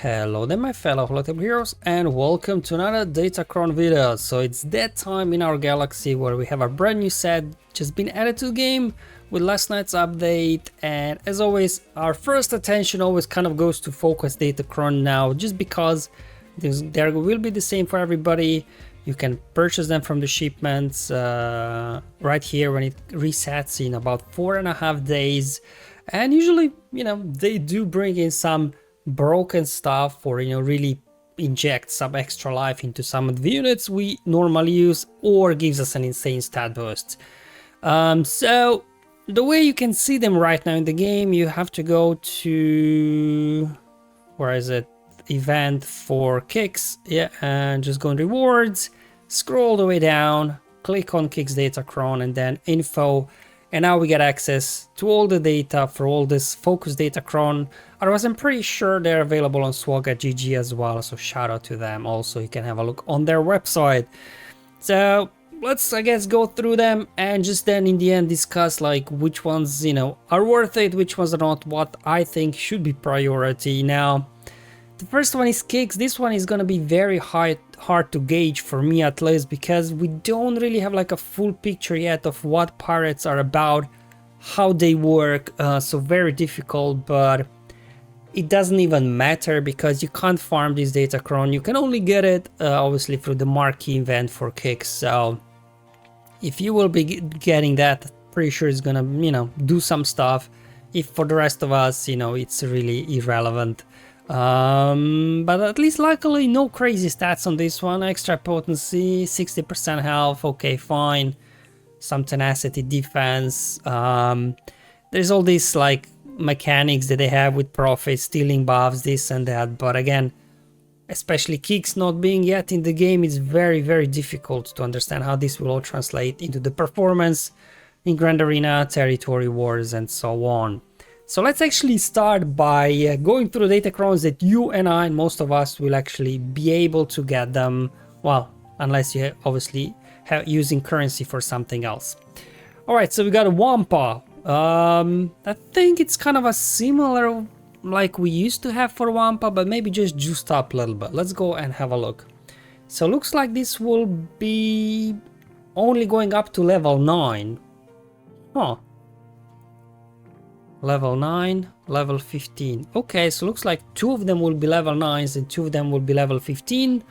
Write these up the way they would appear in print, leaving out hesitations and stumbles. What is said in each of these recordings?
Hello there my fellow Holotable heroes and welcome to another Datacron video. So it's that time in our galaxy where we have a brand new set just been added to the game with last night's update, and as always our first attention always kind of goes to focus Datacron now, just because they will be the same for everybody. You can purchase them from the shipments right here when it resets in about 4.5 days, and usually, you know, they do bring in some broken stuff, or really inject some extra life into some of the units we normally use, or gives us an insane stat boost. So the way you can see them right now in the game, you have to go to, where is it, event for kicks, yeah, and just go on rewards, scroll all the way down, click on kicks Datacron, and then info. And now we get access to all the data for all this focus Datacron. Otherwise, I'm pretty sure they're available on SWGOH as well, so shout out to them. Also, you can have a look on their website. So let's, I guess, go through them and just then in the end discuss like which ones, are worth it, which ones are not, what I think should be priority. Now, the first one is kicks. This one is gonna be very hard to gauge for me, at least, because we don't really have like a full picture yet of what pirates are about, how they work, so very difficult, but it doesn't even matter because you can't farm this Datacron. You can only get it obviously through the marquee event for kicks. So if you will be getting that, pretty sure it's gonna do some stuff. If for the rest of us, it's really irrelevant. But at least luckily no crazy stats on this one. Extra potency, 60% health, okay, fine. Some tenacity, defense. There's all these like mechanics that they have with profit, stealing buffs, this and that, but again, especially kicks not being yet in the game, it's very difficult to understand how this will all translate into the performance in Grand Arena, territory wars, and so on. So let's actually start by going through the Datacrons that you and I and most of us will actually be able to get them, well, unless you obviously have using currency for something else. Alright, so we got a Wamp. I think it's kind of a similar like we used to have for Wampa, but maybe just juiced up a little bit. Let's go and have a look. So looks like this will be only going up to level 9. Huh. Level 9, level 15. Okay, so looks like 2 of them will be level 9s and 2 of them will be level 15.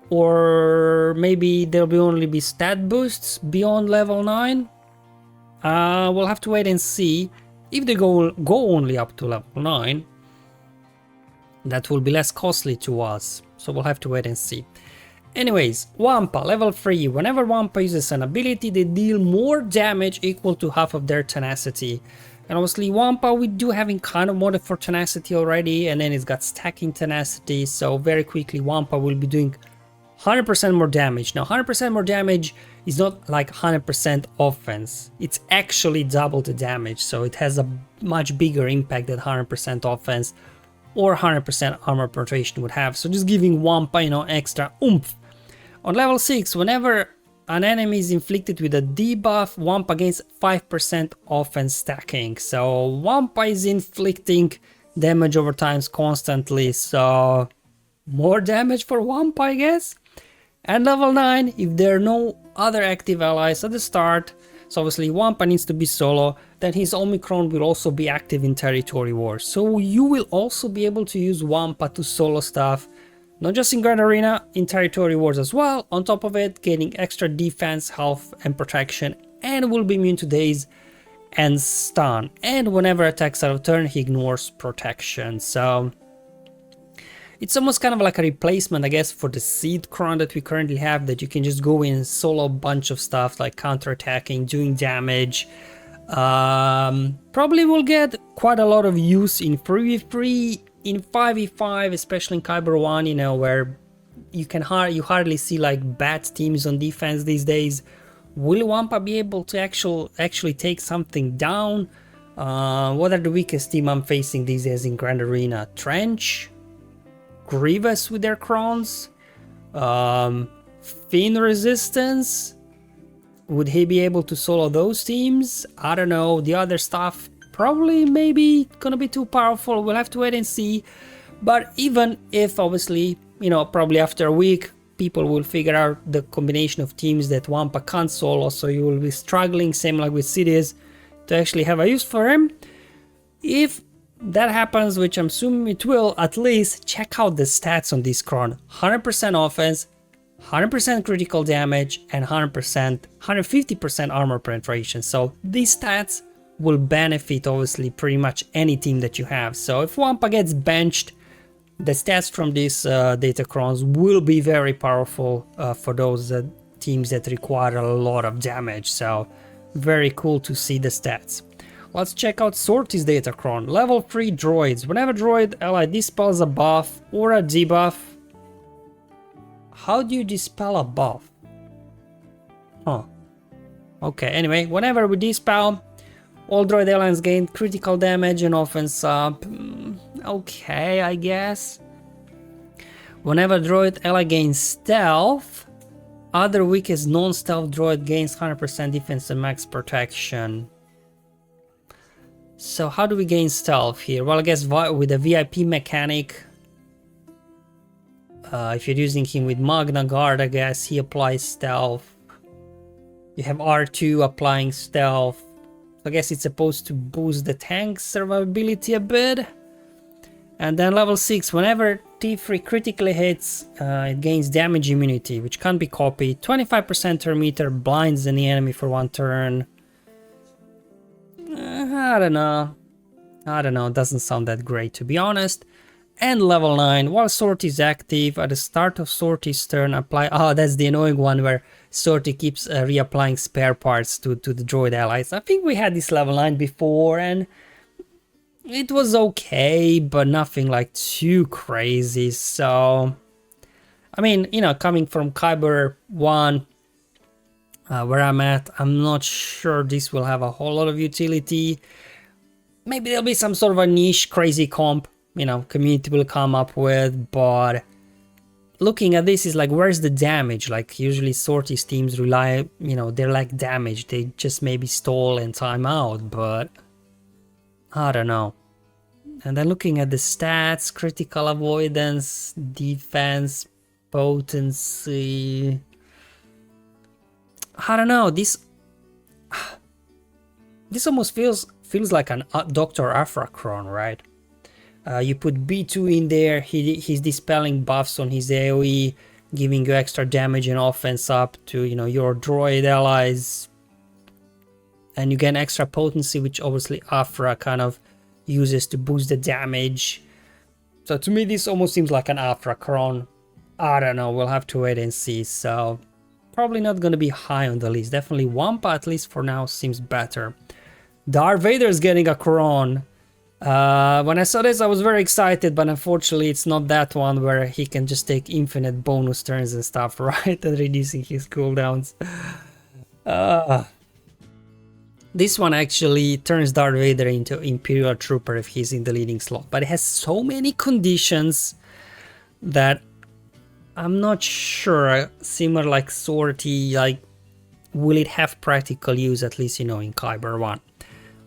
Or maybe there will only be stat boosts beyond level 9. We'll have to wait and see. If they go only up to level 9, that will be less costly to us. So we'll have to wait and see. Anyways, Wampa, level 3. Whenever Wampa uses an ability, they deal more damage equal to half of their tenacity. And obviously Wampa we do having kind of modded for tenacity already, and then it's got stacking tenacity, so very quickly Wampa will be doing 100% more damage. Now 100% more damage is not like 100% offense, it's actually double the damage, so it has a much bigger impact than 100% offense or 100% armor penetration would have. So just giving Wampa, extra oomph. On level 6, whenever an enemy is inflicted with a debuff, Wampa gains 5% offense stacking. So Wampa is inflicting damage over times constantly, so more damage for Wampa, I guess. And level 9, if there are no other active allies at the start, so obviously Wampa needs to be solo, then his Omicron will also be active in territory wars. So you will also be able to use Wampa to solo stuff, not just in Grand Arena, in territory wars as well. On top of it, gaining extra defense, health, and protection, and will be immune to daze and stun. And whenever attacks out of turn, he ignores protection. So it's almost kind of like a replacement, I guess, for the Seed Crown that we currently have, that you can just go in and solo a bunch of stuff like counterattacking, doing damage. Probably will get quite a lot of use in 3v3, in 5v5, especially in Kyber 1, where you hardly see like bad teams on defense these days. Will Wampa be able to actually take something down? What are the weakest team I'm facing these days in Grand Arena? Trench? Grievous with their crowns? Fin Resistance? Would he be able to solo those teams? I don't know. The other stuff probably maybe gonna be too powerful. We'll have to wait and see. But even if obviously, you know, probably after a week, people will figure out the combination of teams that Wampa can't solo, so you will be struggling, same like with cities, to actually have a use for him. If that happens, which I'm assuming it will, at least check out the stats on this Kron. 100% offense, 100% critical damage, and 150% armor penetration. So these stats will benefit obviously pretty much any team that you have. So if Wampa gets benched, the stats from these Datacrons will be very powerful for those teams that require a lot of damage. So very cool to see the stats. Let's check out Sorty's Datacron. Level 3 droids. Whenever droid ally dispels a buff or a debuff. How do you dispel a buff? Huh. Okay, anyway, whenever we dispel, all droid allies gain critical damage and offense up. Okay, I guess. Whenever droid ally gains stealth, other weakest non-stealth droid gains 100% defense and max protection. So how do we gain stealth here? Well, I guess with the VIP mechanic. If you're using him with Magna Guard, I guess he applies stealth. You have R2 applying stealth. I guess it's supposed to boost the tank's survivability a bit. And then level 6, whenever T3 critically hits, it gains damage immunity, which can't be copied. 25% turn meter, blinds any enemy for 1 turn. I don't know, it doesn't sound that great to be honest. And level 9, while Sorty is active, at the start of Sorty's turn, apply... Oh, that's the annoying one where Sorty keeps reapplying spare parts to the droid allies. I think we had this level 9 before and it was okay, but nothing like too crazy. So, I mean, you know, coming from Kyber 1, where I'm at, I'm not sure this will have a whole lot of utility. Maybe there'll be some sort of a niche crazy comp, you know, community will come up with, but looking at this is like, where's the damage? Like usually Sorty's teams rely, you know, they're like damage, they just maybe stall and time out, but I don't know. And then looking at the stats, critical avoidance, defense, potency, I don't know, this almost feels like an Dr. Afrakron, right? You put B2 in there, he's dispelling buffs on his AoE, giving you extra damage and offense up to, you know, your droid allies. And you get extra potency, which obviously Afra kind of uses to boost the damage. So to me, this almost seems like an Afrakron. I don't know, we'll have to wait and see. So probably not going to be high on the list. Definitely Wampa, at least for now, seems better. Darth Vader is getting a Kron. When I saw this, I was very excited, but unfortunately it's not that one where he can just take infinite bonus turns and stuff, right? And reducing his cooldowns. This one actually turns Darth Vader into Imperial Trooper if he's in the leading slot, but it has so many conditions that I'm not sure, similar like Sorty, like will it have practical use, at least, you know, in Kyber 1.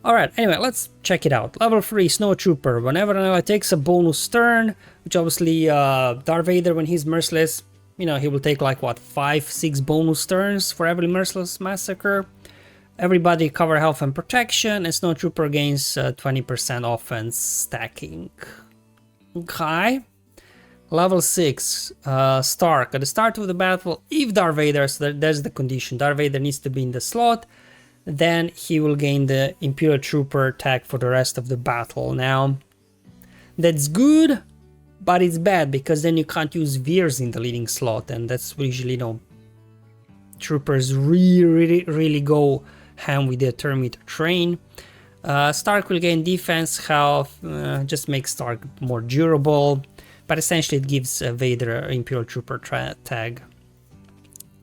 Alright, anyway, let's check it out. Level 3, Snow Trooper. Whenever an ally takes a bonus turn, which obviously Darth Vader, when he's merciless, you know, he will take like, what, 5-6 bonus turns for every merciless massacre. Everybody cover health and protection, and Snow Trooper gains 20% offense stacking. Okay. Level 6, Stark. At the start of the battle, if Darth Vader, so there's the condition, Darth Vader needs to be in the slot, then he will gain the Imperial Trooper tag for the rest of the battle. Now, that's good, but it's bad because then you can't use Veers in the leading slot, and that's usually, you know, troopers really go ham with their Terminator train. Stark will gain defense, health, just makes Stark more durable, but essentially it gives Vader an Imperial Trooper tag.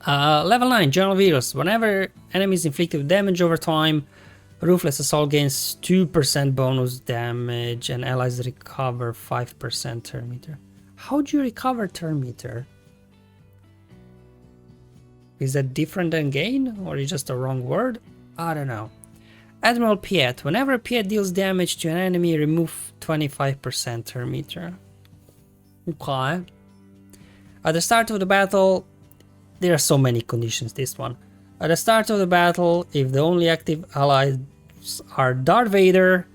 Level 9, General Virus. Whenever enemies inflicted damage over time, Ruthless Assault gains 2% bonus damage and allies recover 5% turn meter. How do you recover turn meter? Is that different than gain, or is it just a wrong word? I don't know. Admiral Piet. Whenever Piet deals damage to an enemy, remove 25% turn meter. Okay. At the start of the battle, there are so many conditions, this one. At the start of the battle, if the only active allies are Darth Vader,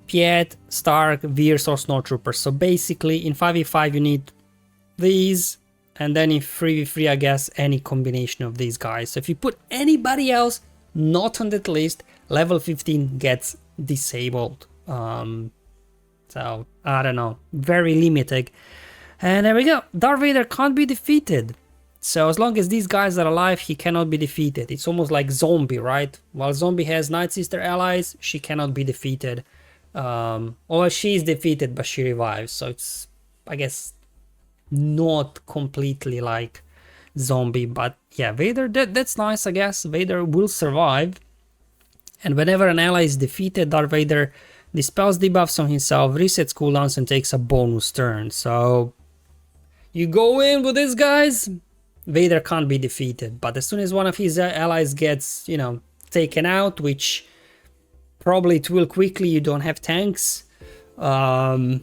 Piet, Stark, Veers or Snowtroopers. So basically in 5v5 you need these, and then in 3v3 I guess any combination of these guys. So if you put anybody else not on that list, level 15 gets disabled. So I don't know, very limited. And there we go, Darth Vader can't be defeated. So as long as these guys are alive, he cannot be defeated. It's almost like Zombie, right? While Zombie has Night Sister allies, she cannot be defeated. Or she is defeated, but she revives. So it's, I guess, not completely like Zombie. But yeah, Vader, that's nice, I guess. Vader will survive. And whenever an ally is defeated, Darth Vader dispels debuffs on himself, resets cooldowns, and takes a bonus turn. So you go in with these guys, Vader can't be defeated, but as soon as one of his allies gets, you know, taken out, which probably it will quickly, you don't have tanks with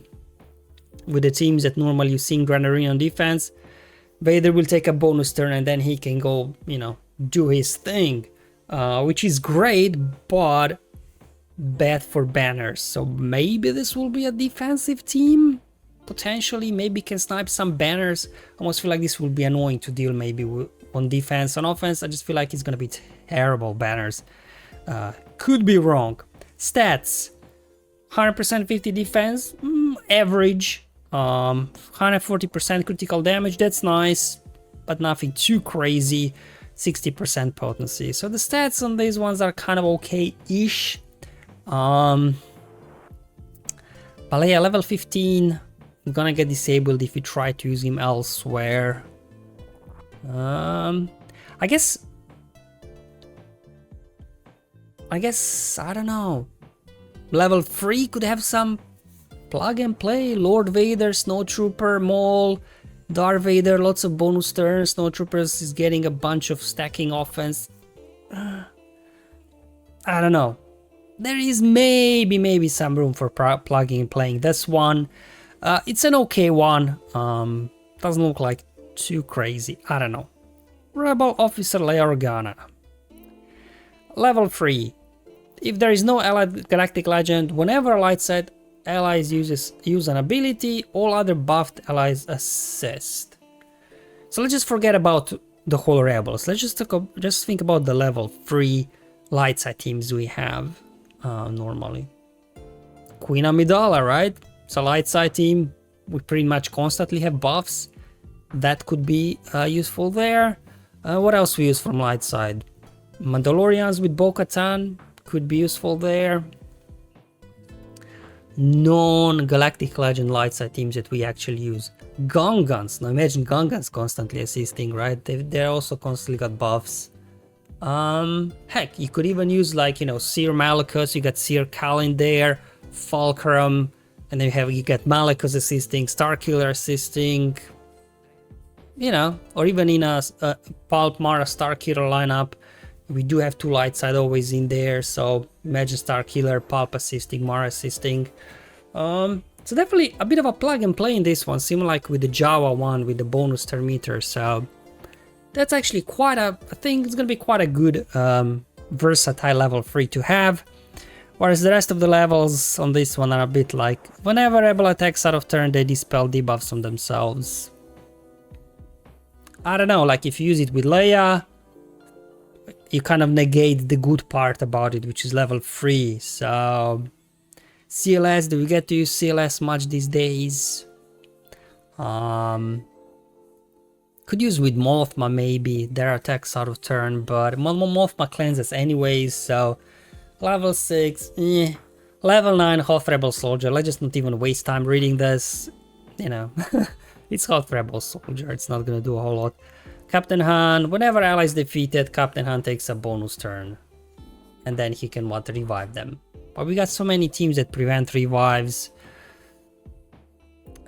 the teams that normally you see in Grand Arena on defense, Vader will take a bonus turn and then he can go, you know, do his thing, which is great, but bad for banners. So maybe this will be a defensive team. Potentially, maybe can snipe some banners. I almost feel like this will be annoying to deal maybe on defense. On offense, I just feel like it's gonna be terrible banners. Could be wrong. Stats: 100% 50 defense, average. 140% critical damage. That's nice, but nothing too crazy. 60% potency. So the stats on these ones are kind of okay-ish. But yeah, level 15. Gonna get disabled if you try to use him elsewhere. I guess I don't know. Level 3 could have some plug and play. Lord Vader, Snowtrooper, Maul, Darth Vader, lots of bonus turns. Snowtroopers is getting a bunch of stacking offense. I don't know. There is maybe some room for plugging and playing this one. It's an okay one, doesn't look like too crazy, I don't know. Rebel Officer Leia Organa. Level 3. If there is no allied galactic legend, whenever a light side allies use an ability, all other buffed allies assist. So let's just forget about the whole rebels, let's just think about the level 3 light side teams we have normally. Queen Amidala, right? It's a light side team, we pretty much constantly have buffs. That could be useful there. What else we use from light side? Mandalorians with Bo-Katan could be useful there. Non-Galactic Legend light side teams that we actually use. Gungans, now imagine Gungans constantly assisting, right? They're also constantly got buffs. Heck, you could even use, like, you know, Seer Malachus, you got Seer Kal there, Fulcrum, and then you get Malachus assisting, Starkiller assisting, you know, or even in a Pulp Mara Starkiller lineup, we do have 2 light side always in there, so imagine Starkiller, Pulp assisting, Mara assisting. So definitely a bit of a plug and play in this one, similar like with the Jawa one with the bonus turn meter, so that's actually quite a, I think it's gonna be quite a good versatile level 3 to have. Whereas the rest of the levels on this one are a bit like, whenever Rebel attacks out of turn, they dispel debuffs on themselves. I don't know, like if you use it with Leia, you kind of negate the good part about it, which is level 3. So CLS, do we get to use CLS much these days? Could use with Mothma maybe, their attacks out of turn, but Mothma cleanses anyways, so level 6, level 9 Hoth Rebel Soldier. Let's just not even waste time reading this, you know. It's Hoth Rebel Soldier, it's not gonna do a whole lot. Captain Han, whenever ally is defeated, Captain Han takes a bonus turn. And then he can revive them. But we got so many teams that prevent revives.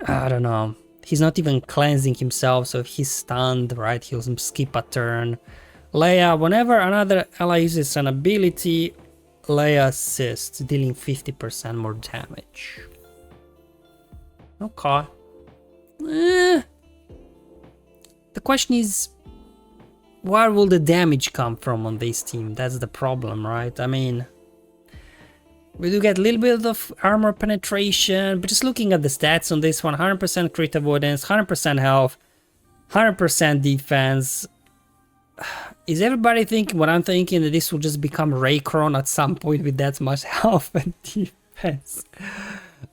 I don't know. He's not even cleansing himself, so if he's stunned, right, he'll skip a turn. Leia, whenever another ally uses an ability, Leia assists, dealing 50% more damage. Okay. The question is, where will the damage come from on this team? That's the problem, right? I mean, we do get a little bit of armor penetration, but just looking at the stats on this one, 100% crit avoidance, 100% health, 100% defense. Is everybody thinking what I'm thinking, that this will just become Raycron at some point with that much health and defense?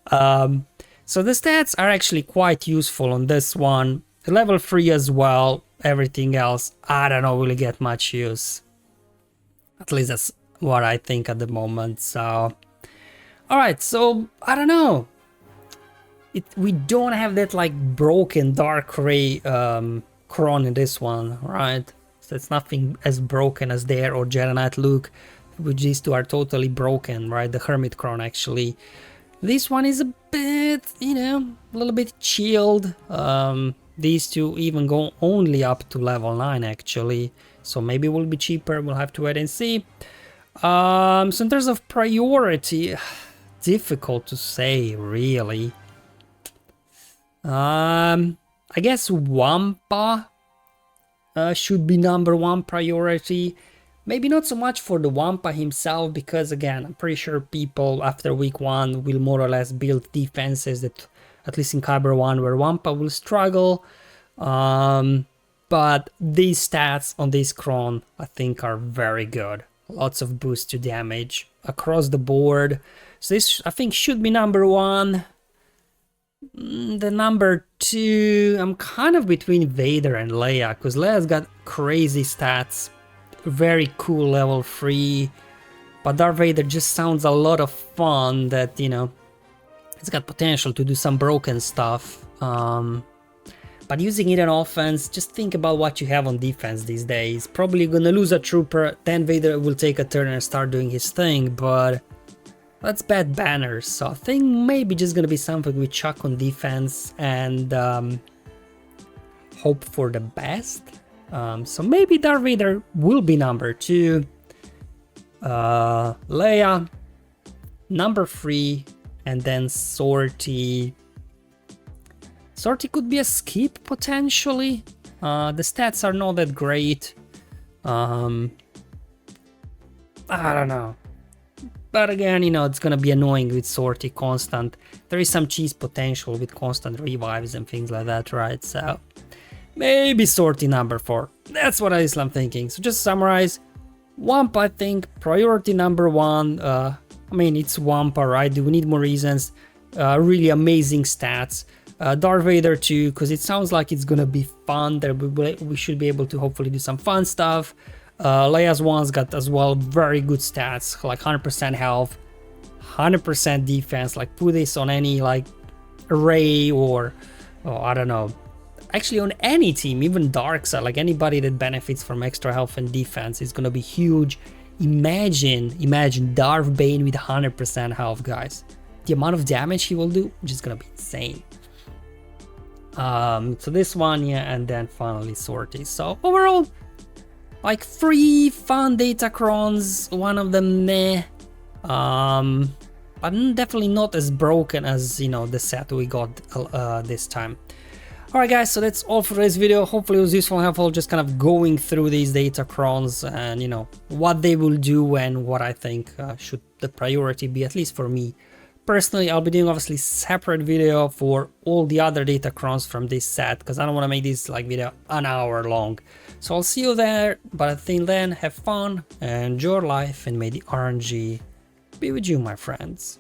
So the stats are actually quite useful on this one. Level 3 as well. Everything else, I don't know, will get much use. At least that's what I think at the moment. So, alright, so I don't know. We don't have that like broken Dark Ray Cron in this one, right? So it's nothing as broken as there or Jedi Knight Luke, which these two are totally broken, right? The Hermit Cron actually. This one is a bit, you know, a little bit chilled. These two even go only up to level 9 actually, so maybe it will be cheaper. We'll have to wait and see. So in terms of priority, difficult to say really. I guess Wampa should be #1 priority. Maybe not so much for the Wampa himself, because again, I'm pretty sure people after week 1 will more or less build defenses that, at least in Kyber 1, where Wampa will struggle. But these stats on this Cron, I think, are very good. Lots of boost to damage across the board. So this, I think, should be #1. The #2, I'm kind of between Vader and Leia, because Leia's got crazy stats. Very cool level 3. But Darth Vader just sounds a lot of fun that, you know, it's got potential to do some broken stuff. But using it on offense, just think about what you have on defense these days. Probably gonna lose a trooper, then Vader will take a turn and start doing his thing, but that's bad banners. So I think maybe just gonna be something we chuck on defense and hope for the best. So maybe Darth Vader will be #2. Leia, #3. And then Sortie. Sortie could be a skip potentially. The stats are not that great. I don't know. But again, you know, it's gonna be annoying with Sortie constant. There is some cheese potential with constant revives and things like that, right? So maybe Sortie #4. That's what I'm thinking. So just to summarize, Wampa, I think, priority #1. I mean, it's Wampa, right? Do we need more reasons? Really amazing stats. Darth Vader too, because it sounds like it's gonna be fun. There we should be able to hopefully do some fun stuff. Leia's one's got as well very good stats, like 100% health, 100% defense. Like put this on any like array or I don't know. Actually, on any team, even Darkseid, like anybody that benefits from extra health and defense is gonna be huge. Imagine Darth Bane with 100% health, guys. The amount of damage he will do, which is gonna be insane. So this one, yeah, and then finally Sortie. So overall, like 3 fun Datacrons, one of them meh. But definitely not as broken as, you know, the set we got this time. Alright guys, so that's all for this video. Hopefully it was useful and helpful, just kind of going through these Datacrons and, you know, what they will do and what I think should the priority be, at least for me. Personally, I'll be doing obviously separate video for all the other Datacrons from this set, because I don't want to make this like video an hour long. So I'll see you there, but until then, have fun, enjoy your life, and may the RNG be with you, my friends.